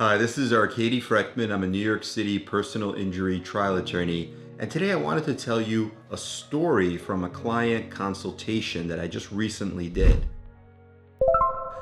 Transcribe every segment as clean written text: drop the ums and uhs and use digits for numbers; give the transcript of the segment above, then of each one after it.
Hi, this is Arkady Frekhtman. I'm a New York City personal injury trial attorney, and today I wanted to tell you a story from a client consultation that I just recently did.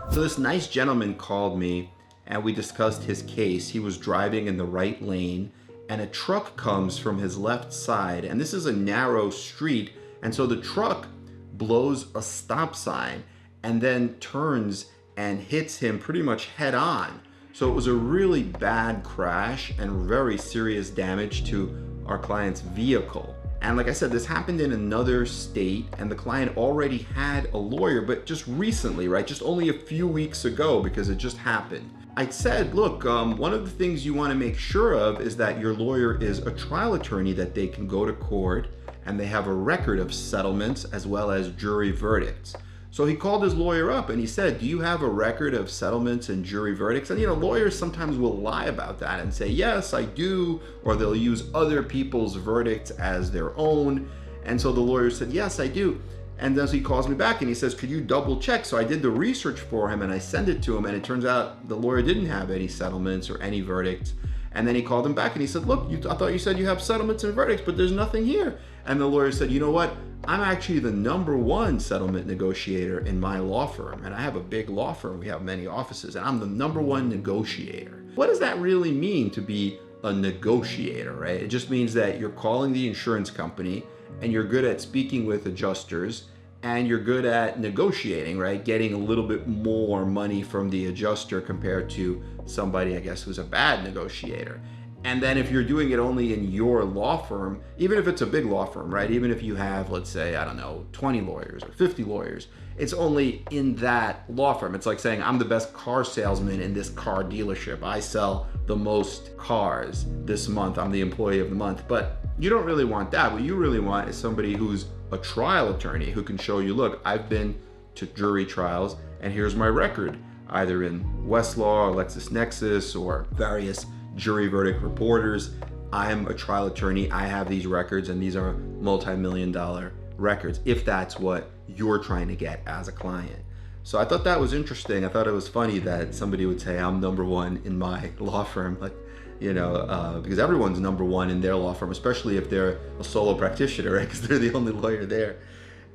So this nice gentleman called me and we discussed his case. He was driving in the right lane and a truck comes from his left side, and this is a narrow street, and so the truck blows a stop sign and then turns and hits him pretty much head on. So it was a really bad crash and very serious damage to our client's vehicle. And like I said, this happened in another state and the client already had a lawyer, but just recently, right? Just only a few weeks ago, because it just happened. I said, look, one of the things you want to make sure of is that your lawyer is a trial attorney, that they can go to court and they have a record of settlements as well as jury verdicts. So he called his lawyer up and he said, do you have a record of settlements and jury verdicts? And lawyers sometimes will lie about that and say, yes, I do, or they'll use other people's verdicts as their own. And so the lawyer said, yes, I do. And then he calls me back and he says, could you double check? So I did the research for him and I sent it to him, and it turns out the lawyer didn't have any settlements or any verdicts. And then he called him back and he said, look, I thought you said you have settlements and verdicts, but there's nothing here. And the lawyer said, you know what? I'm actually the #1 settlement negotiator in my law firm. And I have a big law firm. We have many offices, and I'm the #1 negotiator. What does that really mean to be a negotiator, right? It just means that you're calling the insurance company and you're good at speaking with adjusters and you're good at negotiating, right? Getting a little bit more money from the adjuster compared to somebody, I guess, who's a bad negotiator. And then if you're doing it only in your law firm, even if it's a big law firm, right? Even if you have, let's say, I don't know, 20 lawyers or 50 lawyers, it's only in that law firm. It's like saying, I'm the best car salesman in this car dealership. I sell the most cars this month. I'm the employee of the month. But you don't really want that. What you really want is somebody who's a trial attorney who can show you, look, I've been to jury trials and here's my record, either in Westlaw or LexisNexis or various jury verdict reporters. I'm a trial attorney. I have these records, and these are multi-million-dollar records, if that's what you're trying to get as a client. So I thought that was interesting. I thought it was funny that somebody would say, I'm #1 in my law firm, like, because everyone's #1 in their law firm, especially if they're a solo practitioner, right? Because they're the only lawyer there.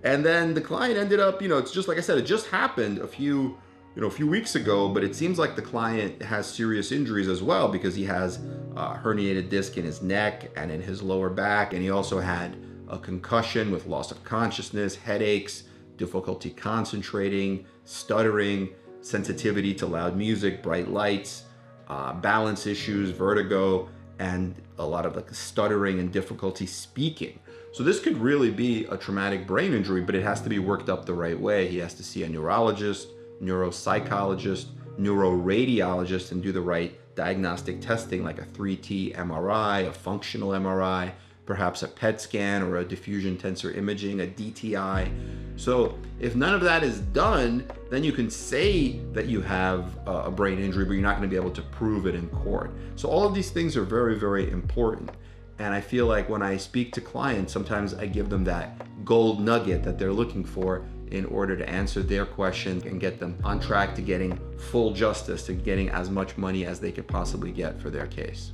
And then the client ended up, it's just like I said, it just happened a few weeks ago, but it seems like the client has serious injuries as well, because he has a herniated disc in his neck and in his lower back, and he also had a concussion with loss of consciousness, headaches, difficulty concentrating, stuttering, sensitivity to loud music, bright lights, balance issues, vertigo, and a lot of stuttering and difficulty speaking. So this could really be a traumatic brain injury, but it has to be worked up the right way. He has to see a neurologist, neuropsychologist, neuroradiologist, and do the right diagnostic testing, like a 3T MRI, a functional MRI, perhaps a PET scan or a diffusion tensor imaging, a DTI. So if none of that is done, then you can say that you have a brain injury, but you're not going to be able to prove it in court. So all of these things are very, very important. And I feel like when I speak to clients, sometimes I give them that gold nugget that they're looking for in order to answer their questions and get them on track to getting full justice, to getting as much money as they could possibly get for their case.